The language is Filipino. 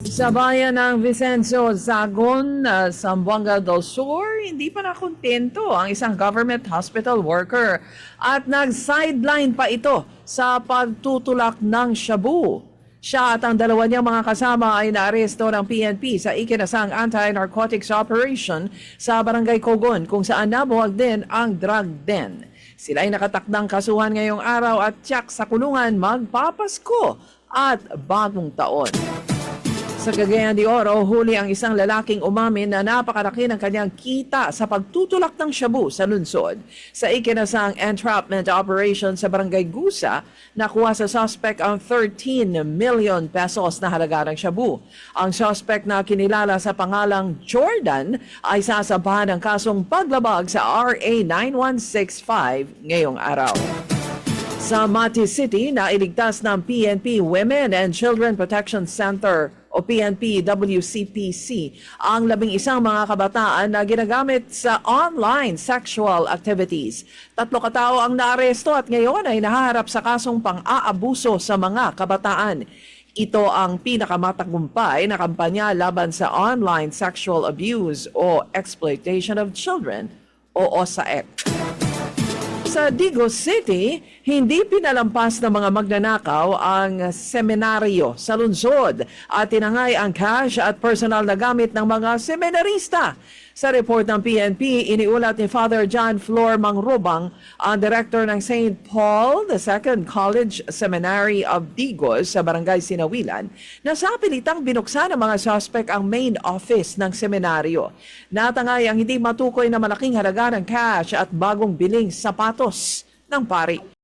Sa bayan ng Vicencio, Zagon, Zamboanga del Sur, hindi pa nakontento ang isang government hospital worker at nag-sideline pa ito sa pagtutulak ng shabu. Siya at ang dalawa niyang mga kasama ay naaresto ng PNP sa ikinasang anti-narcotics operation sa Barangay Cogon kung saan nabuwag din ang drug den. Sila ay nakatakdang kasuhan ngayong araw at tiyak sa kulungan magpapasko at bagong taon. Sa Cagayan de Oro, huli ang isang lalaking umamin na napakalaki ng kanyang kita sa pagtutulak ng shabu sa lungsod. Sa ikinasang entrapment operation sa Barangay Gusa, nakuha sa suspect ang 13 million pesos na halaga ng shabu. Ang suspect na kinilala sa pangalang Jordan ay sasampahan ng kasong paglabag sa RA 9165 ngayong araw. Sa Mati City, nailigtas ng PNP Women and Children Protection Center o PNP WCPC ang 11 mga kabataan na ginagamit sa online sexual activities. 3 katao ang naaresto at ngayon ay nahaharap sa kasong pang-aabuso sa mga kabataan. Ito ang pinakamatagumpay na kampanya laban sa online sexual abuse o exploitation of children o OSAEC. Sa Digos City, hindi pinalampas ng mga magnanakaw ang seminaryo sa lungsod at tinangay ang cash at personal na gamit ng mga seminarista. Sa report ng PNP, iniulat ni Father John Flor Mangrobang, ang director ng St. Paul II College Seminary of Digos sa Barangay Sinawilan, na sa pilitang binuksan ng mga suspect ang main office ng seminaryo. Natangay ang hindi matukoy na malaking halaga ng cash at bagong biling sapatos ng pari.